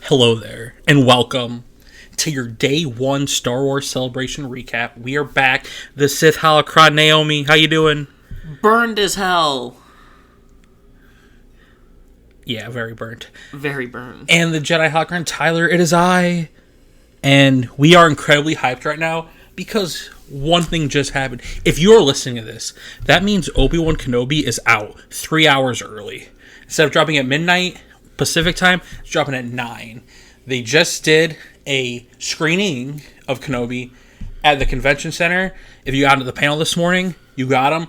Hello there, and welcome to your Day 1 Star Wars Celebration recap. We are back. The Sith Holocron Naomi, how you doing? Burned as hell. Yeah, very burnt. Very burned. And the Jedi Holocron Tyler, it is I. And we are incredibly hyped right now because one thing just happened. If you are listening to this, that means Obi Wan Kenobi is out 3 hours early. Instead of dropping at midnight Pacific time, it's dropping at 9. They just did a screening of Kenobi at the convention center. If you got into the panel this morning, you got him.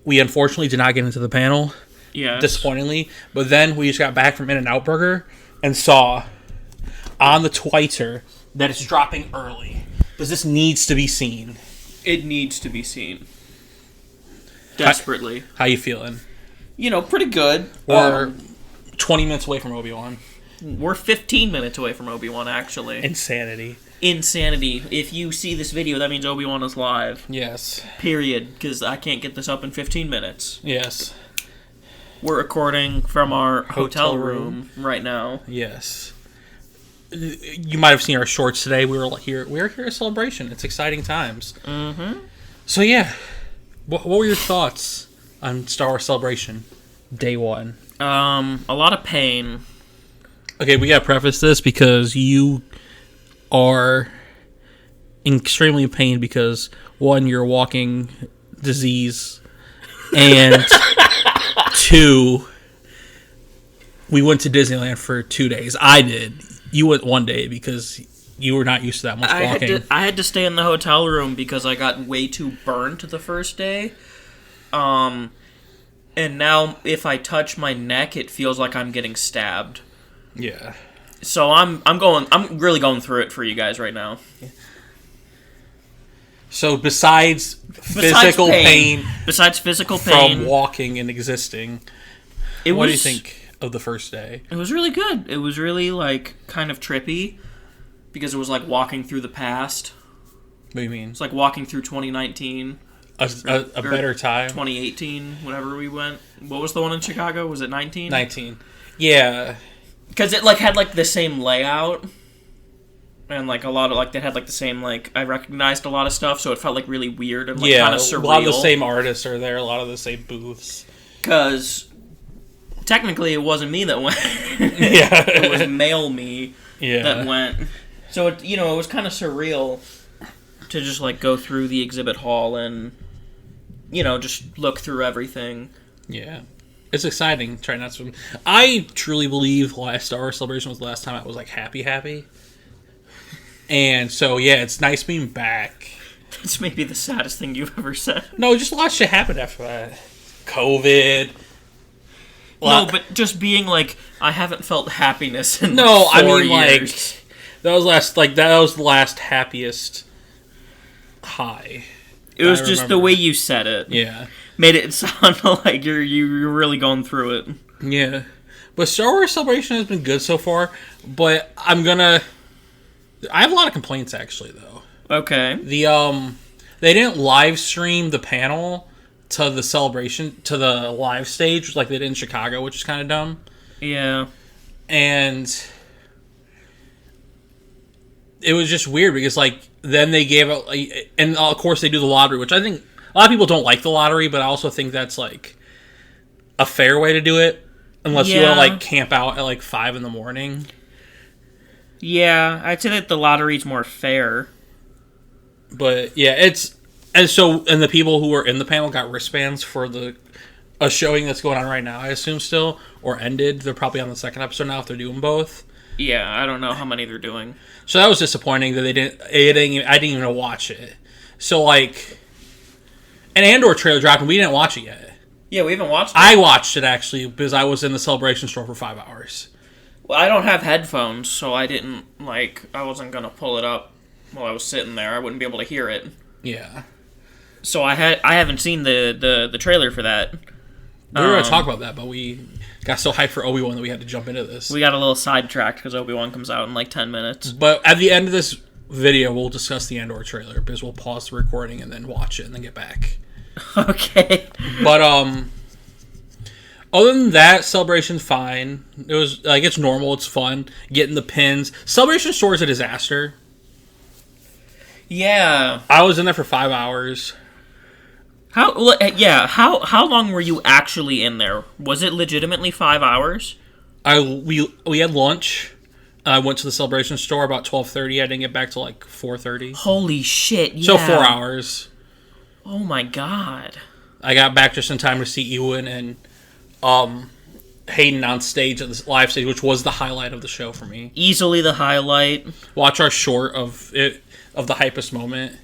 We unfortunately did not get into the panel, disappointingly. But then we just got back from In-N-Out Burger and saw on the Twitter that it's dropping early. Because this needs to be seen. It needs to be seen. Desperately. How you feeling? You know, pretty good. We're 20 minutes away from Obi-Wan. We're 15 minutes away from Obi-Wan, actually. Insanity. If you see this video, that means Obi-Wan is live. Yes. Period. Because I can't get this up in 15 minutes. Yes. We're recording from our hotel room right now. Yes. You might have seen our shorts today. We were here at Celebration. It's exciting times. Mm-hmm. So yeah, what were your thoughts on Star Wars Celebration Day 1? A lot of pain. Okay, we gotta preface this because you are extremely in pain because, one, you're a walking disease, and two, we went to Disneyland for 2 days. I did. You went 1 day because you were not used to that much walking. I had to stay in the hotel room because I got way too burnt the first day. And now if I touch my neck, it feels like I'm getting stabbed. Yeah. So I'm really going through it for you guys right now. So besides physical pain from walking and existing, what do you think of the first day? It was really good. It was really kind of trippy because it was like walking through the past. What do you mean? It's like walking through 2019. A better time. 2018, whenever we went. What was the one in Chicago? Was it 19? 19. Yeah. Because it had the same layout. And a lot of they had the same I recognized a lot of stuff, so it felt really weird and kind of surreal. A lot of the same artists are there, a lot of the same booths. Because technically it wasn't me that went. Yeah. It was male me that went. So it was kind of surreal to just go through the exhibit hall and just look through everything. Yeah. It's exciting. Try not to. I truly believe last Star Wars Celebration was the last time I was happy. And so yeah, it's nice being back. That's maybe the saddest thing you've ever said. No, just a lot of shit happened after that. COVID. No, but just being I haven't felt happiness in 4 years. That was the last happiest high. It was just the way you said it. Yeah. Made it sound like you're really going through it. Yeah. But Star Wars Celebration has been good so far, but I have a lot of complaints actually though. Okay. They didn't live stream the panel to the celebration to the live stage like they did in Chicago, which is kind of dumb. Yeah. And it was just weird because then they gave out and of course they do the lottery, which I think a lot of people don't like the lottery, but I also think that's a fair way to do it unless you want to camp out at 5 in the morning. Yeah, I'd say that the lottery's more fair. But yeah, and the people who were in the panel got wristbands for a showing that's going on right now, I assume still, or ended. They're probably on the second episode now if they're doing both. Yeah, I don't know how many they're doing. So that was disappointing that I didn't even watch it. So an Andor trailer dropped and we didn't watch it yet. Yeah, we haven't watched it. I watched it actually because I was in the Celebration store for 5 hours. Well, I don't have headphones, so I didn't I wasn't gonna pull it up while I was sitting there. I wouldn't be able to hear it. Yeah. So I haven't seen the trailer for that. We were going to talk about that, but we got so hyped for Obi Wan that we had to jump into this. We got a little sidetracked because Obi Wan comes out in 10 minutes. But at the end of this video, we'll discuss the Andor trailer because we'll pause the recording and then watch it and then get back. Okay. But Other than that, Celebration's fine. It was like it's normal. It's fun getting the pins. Celebration store is a disaster. Yeah, I was in there for 5 hours. How long were you actually in there? Was it legitimately 5 hours? We had lunch. I went to the Celebration store about 12:30. I didn't get back till like 4:30. Holy shit! Yeah. So 4 hours. Oh my god! I got back just in time to see Ewan and Hayden on stage at the live stage, which was the highlight of the show for me. Easily the highlight. Watch our short of the hypest moment.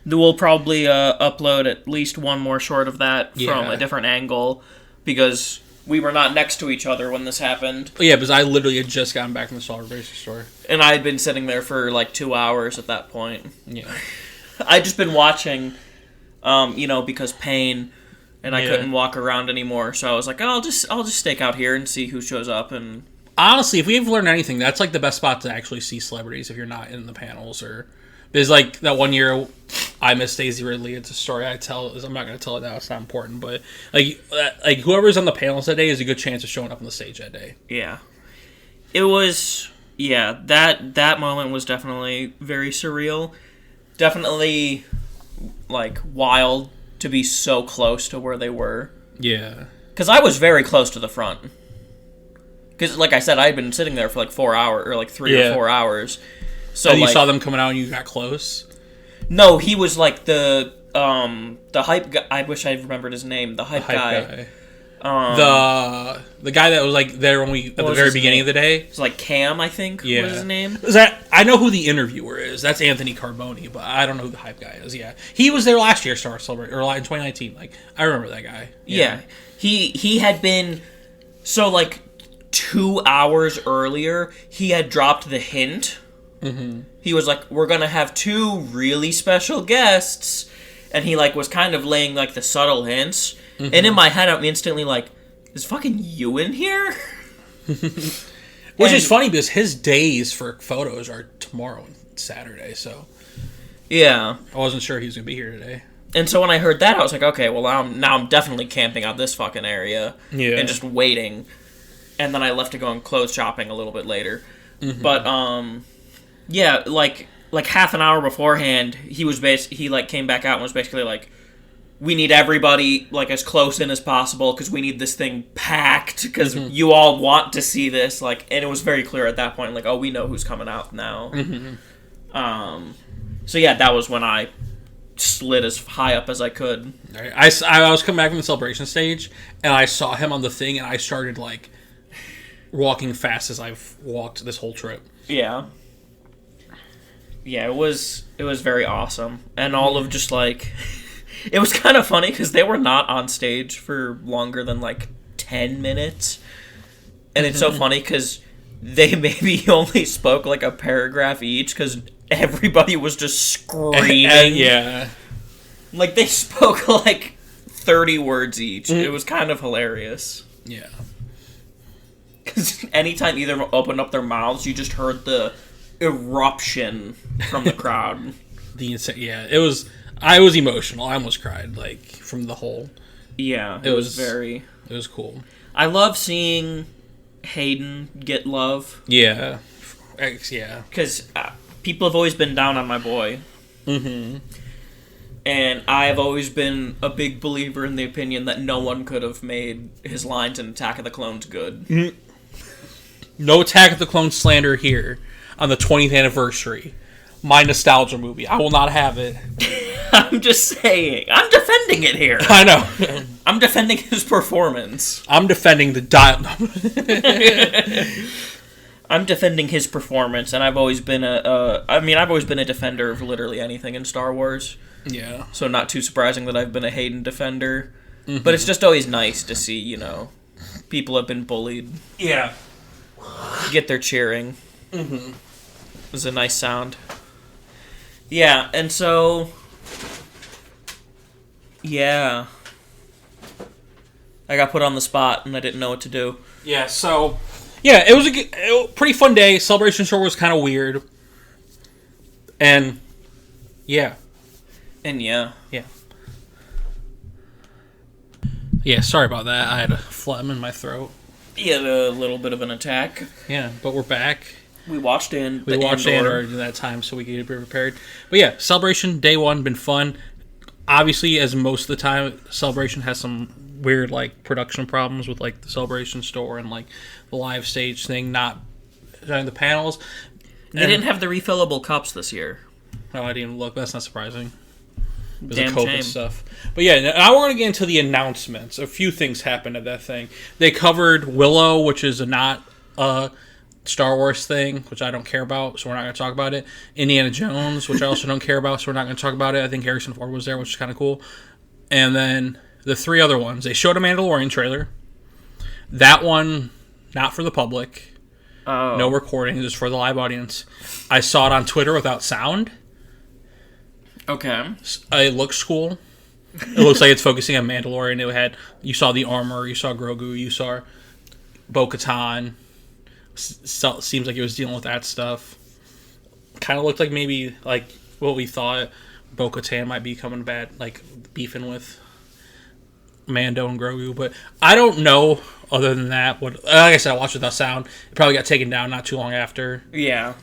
We'll probably upload at least one more short of that from a different angle because we were not next to each other when this happened. Yeah, because I literally had just gotten back from the Celebration store. And I had been sitting there for like 2 hours at that point. Yeah. I'd just been watching, because pain, and I couldn't walk around anymore. So I was like, I'll just stake out here and see who shows up. And honestly, if we've learned anything, that's like the best spot to actually see celebrities if you're not in the panels or... There's like that one year I missed Daisy Ridley. It's a story I tell. I'm not going to tell it now. It's not important. But like whoever's on the panels that day is a good chance of showing up on the stage that day. Yeah, it was. Yeah, that moment was definitely very surreal. Definitely like wild to be so close to where they were. Yeah, because I was very close to the front. Because like I said, I had been sitting there for like 4 hours or like 3 or 4 hours. So you saw them coming out and you got close? No, he was like the hype guy. I wish I remembered his name. The hype guy. The guy that was like there when at the very beginning of the day. It's like Cam, I think. Was his name? I know who the interviewer is. That's Anthony Carboni, but I don't know who the hype guy is. Yeah, he was there last year, Star Celebrate, or in 2019. Like I remember that guy. Yeah. He had been like 2 hours earlier. He had dropped the hint. Mm-hmm. He was like, we're gonna have 2 really special guests, and he like was kind of laying like the subtle hints. Mm-hmm. And in my head I'm instantly like, is fucking Ewan here? Which is funny because his days for photos are tomorrow and Saturday, so yeah, I wasn't sure he was gonna be here today. And so when I heard that I was like, okay, well now I'm definitely camping out this fucking area and just waiting. And then I left to go and clothes shopping a little bit later. Mm-hmm. But yeah, like half an hour beforehand, he came back out and was basically like, we need everybody like as close in as possible because we need this thing packed because you all want to see this. Like, and it was very clear at that point, like, oh, we know who's coming out now. Mm-hmm. So yeah, that was when I slid as high up as I could. Right. I was coming back from the Celebration stage and I saw him on the thing and I started like walking fast as I've walked this whole trip. Yeah. Yeah, it was very awesome. And all of just, like... It was kind of funny, because they were not on stage for longer than, like, 10 minutes. And it's so funny, because they maybe only spoke, like, a paragraph each, because everybody was just screaming. Yeah. Like, they spoke, like, 30 words each. It was kind of hilarious. Yeah. Because anytime either opened up their mouths, you just heard the... eruption from the crowd. It was. I was emotional. I almost cried, like from the whole. Yeah, it was very. It was cool. I love seeing Hayden get love. Yeah, because people have always been down on my boy. Mm-hmm. And I've always been a big believer in the opinion that no one could have made his lines in Attack of the Clones good. Mm-hmm. No Attack of the Clones slander here. On the 20th anniversary. My nostalgia movie. I will not have it. I'm just saying. I'm defending it here. I know. I'm defending his performance. I'm defending the dial. I'm defending his performance, and I've always been I've always been a defender of literally anything in Star Wars. Yeah. So not too surprising that I've been a Hayden defender. Mm-hmm. But it's just always nice to see, people have been bullied. Yeah. Get their cheering. Mm-hmm. It was a nice sound. Yeah, and so... Yeah. I got put on the spot, and I didn't know what to do. Yeah, so... Yeah, it was a pretty fun day. Celebration Shore was kind of weird. And... Yeah. And yeah. Yeah. Yeah, sorry about that. I had a phlegm in my throat. He had a little bit of an attack. Yeah, but we're back. We watched Andor in that time, so we could be prepared. But yeah, Celebration Day 1 been fun. Obviously, as most of the time, Celebration has some weird like production problems with like the Celebration store and like the live stage thing, not the panels. They didn't have the refillable cups this year. No, I didn't even look. That's not surprising. Damn COVID shame. Stuff. But yeah, now we're going to get into the announcements. A few things happened at that thing. They covered Willow, which is not a Star Wars thing, which I don't care about, so we're not going to talk about it. Indiana Jones, which I also don't care about, so we're not going to talk about it. I think Harrison Ford was there, which is kind of cool. And then the three other ones. They showed a Mandalorian trailer. That one, not for the public. Oh. No recording, just for the live audience. I saw it on Twitter without sound. Okay. It looks cool. It looks like it's focusing on Mandalorian. You saw the armor, you saw Grogu, you saw Bo-Katan. Seems like it was dealing with that stuff. Kind of looked like maybe like what we thought Bo-Katan might be coming bad, like beefing with Mando and Grogu. But I don't know. Other than that, like I said, I watched it without sound. It probably got taken down not too long after. Yeah.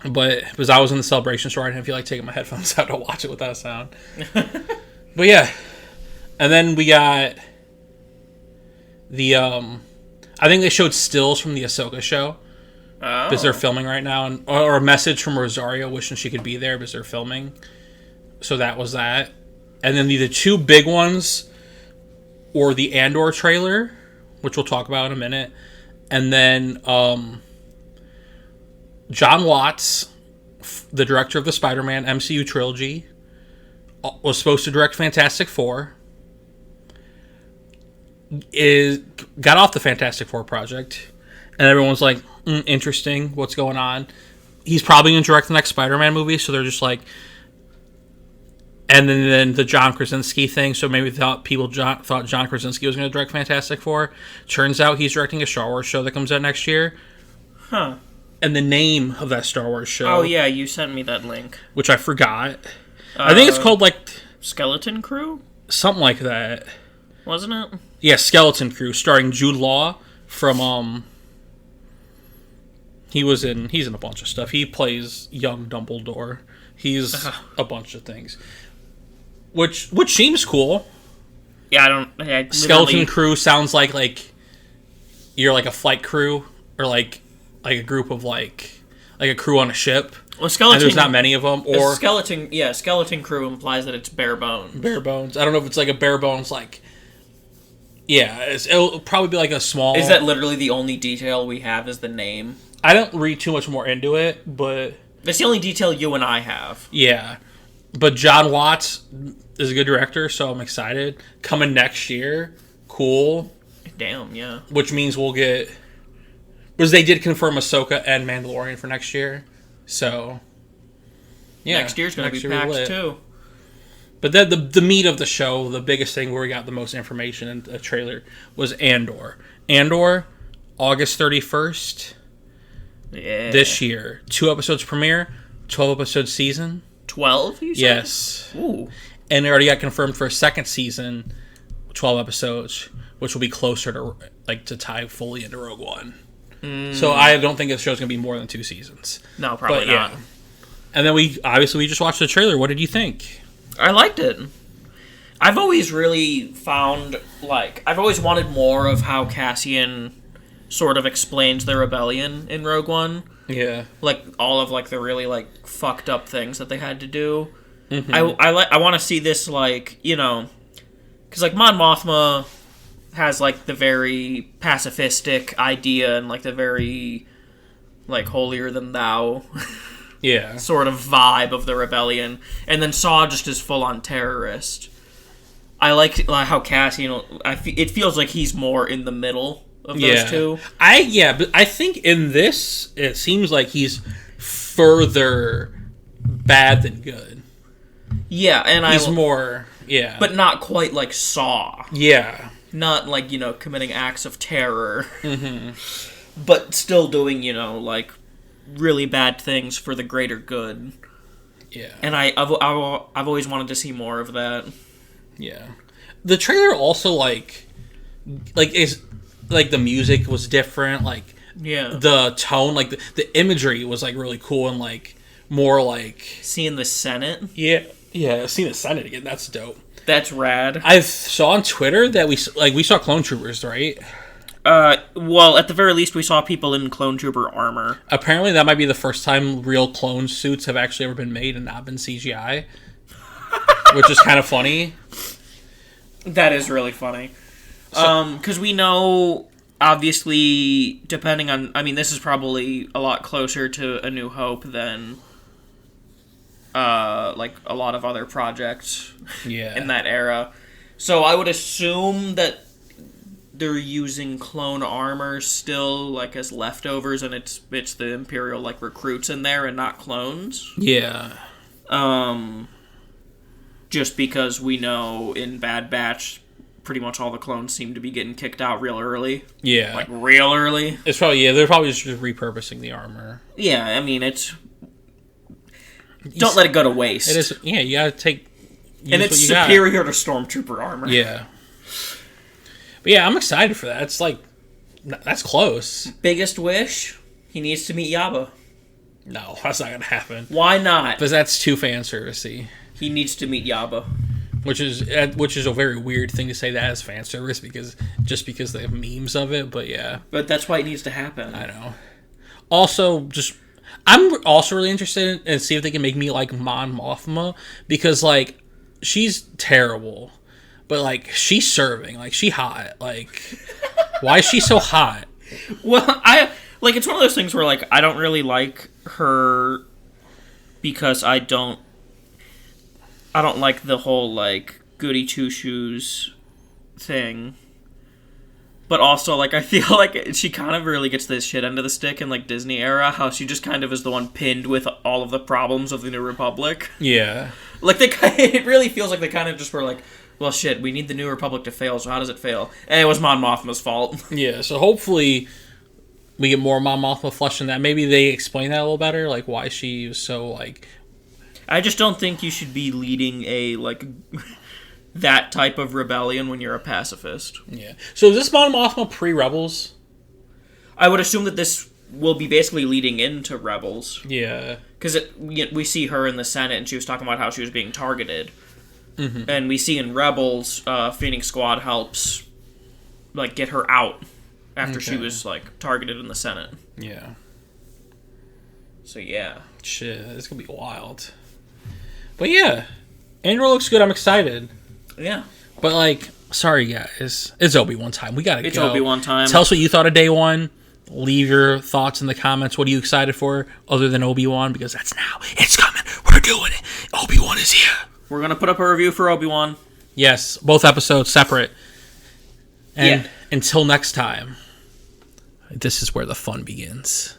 But because I was in the Celebration store, I didn't feel like taking my headphones out to watch it without sound. But yeah. And then we got the, I think they showed stills from the Ahsoka show. Oh. Because they're filming right now. Or a message from Rosario wishing she could be there because they're filming. So that was that. And then the two big ones were the Andor trailer, which we'll talk about in a minute. And then John Watts, the director of the Spider-Man MCU trilogy, was supposed to direct Fantastic Four. Got off the Fantastic Four project. And everyone's like, interesting, what's going on? He's probably going to direct the next Spider-Man movie, so they're just like... And then the John Krasinski thing, so maybe thought John Krasinski was going to direct Fantastic Four. Turns out he's directing a Star Wars show that comes out next year. Huh. And the name of that Star Wars show... Oh, yeah, you sent me that link. Which I forgot. I think it's called, like... Skeleton Crew? Something like that. Wasn't it? Yeah, Skeleton Crew, starring Jude Law from, he's in a bunch of stuff. He plays young Dumbledore. He's a bunch of things. Which seems cool. Yeah, Skeleton Crew sounds like you're like a flight crew or like a group of like a crew on a ship. Well, Skeleton. And there's not many of them. Or Skeleton Crew implies that it's bare bones. Bare bones. I don't know if it's like a bare bones like. Yeah, it'll probably be like a small. Is that literally the only detail we have? Is the name? I don't read too much more into it, but that's the only detail you and I have. Yeah. But John Watts is a good director, so I'm excited. Coming next year. Cool. Damn, yeah. Which means we'll get... Because they did confirm Ahsoka and Mandalorian for next year. So, yeah. Next year's going to be packed, too. But then the meat of the show, the biggest thing where we got the most information in the trailer, was Andor. Andor, August 31st. Yeah. This year. 2 episodes premiere, 12-episode season. 12, you said? Yes. Ooh. And it already got confirmed for a second season, 12 episodes, which will be closer to tie fully into Rogue One. So I don't think this show's going to be more than 2 seasons. No, probably not. Yeah. And then we just watched the trailer. What did you think? I liked it. I've always really I've always wanted more of how Cassian sort of explains the rebellion in Rogue One. Yeah. Like, all of, the really, fucked up things that they had to do. Mm-hmm. I want to see this, because, Mon Mothma has, the very pacifistic idea and, the very, holier-than-thou yeah. sort of vibe of the rebellion. And then Saw just is full-on terrorist. I like how Cassian, it feels like he's more in the middle of those two. But I think in this, it seems like he's further bad than good. Yeah, and he's more, yeah. But not quite like Saw. Yeah. Not committing acts of terror. Mm-hmm. But still doing, really bad things for the greater good. Yeah. And I've always wanted to see more of that. Yeah. the trailer also is like the music was different, like the tone, like the imagery was like really cool and like more like seeing the Senate. Yeah, seeing the Senate again. That's dope. That's rad. I saw on Twitter that we saw clone troopers, right? Well, at the very least, we saw people in clone trooper armor. Apparently, that might be the first time real clone suits have actually ever been made and not been CGI, which is kind of funny. That is really funny. Because we know, obviously, depending on... I mean, this is probably a lot closer to A New Hope than, like, a lot of other projects in that era. So I would assume that they're using clone armor still, like, as leftovers, and it's the Imperial, like, recruits in there and not clones. Yeah. Just because we know in Bad Batch, pretty much all the clones seem to be getting kicked out real early. Yeah. Like, real early. It's probably, they're probably just repurposing the armor. Yeah, I mean, don't let it go to waste. It is, yeah, you gotta take... And it's superior to Stormtrooper armor. Yeah. But yeah, I'm excited for that. It's like, that's close. Biggest wish? He needs to meet Yabba. No, that's not gonna happen. Why not? Because that's too fan servicey. He needs to meet Yabba. Which is a very weird thing to say that as fan service because they have memes of it, but yeah. But that's why it needs to happen. I know. Also, I'm also really interested in see if they can make me like Mon Mothma because like she's terrible. But, like, she's serving. Like, she hot. Like, why is she so hot? Well, it's one of those things where, like, I don't really like her because I don't like the whole, like, goody two-shoes thing. But also, like, I feel like she kind of really gets this shit end of the stick in, like, Disney era, how she just kind of is the one pinned with all of the problems of the New Republic. Yeah. Like, it really feels like they kind of just were like, well, shit, we need the New Republic to fail, so how does it fail? And it was Mon Mothma's fault. Yeah, so hopefully we get more Mon Mothma flesh in that. Maybe they explain that a little better, like why she was so, like... I just don't think you should be leading a, like, that type of rebellion when you're a pacifist. Yeah. So is this Mon Mothma pre-Rebels? I would assume that this will be basically leading into Rebels. Yeah. Because we see her in the Senate, and she was talking about how she was being targeted. Mm-hmm. And we see in Rebels, Phoenix Squad helps, like, get her out after she was, like, targeted in the Senate. Yeah. So, yeah. Shit, it's gonna be wild. But, yeah. Andor looks good. I'm excited. Yeah. But, like, sorry, guys. It's Obi Wan time. We gotta go. It's Obi Wan time. Tell us what you thought of day one. Leave your thoughts in the comments. What are you excited for other than Obi Wan? Because that's now. It's coming. We're doing it. Obi Wan is here. We're going to put up a review for Obi Wan. Yes, both episodes separate. And until next time, this is where the fun begins.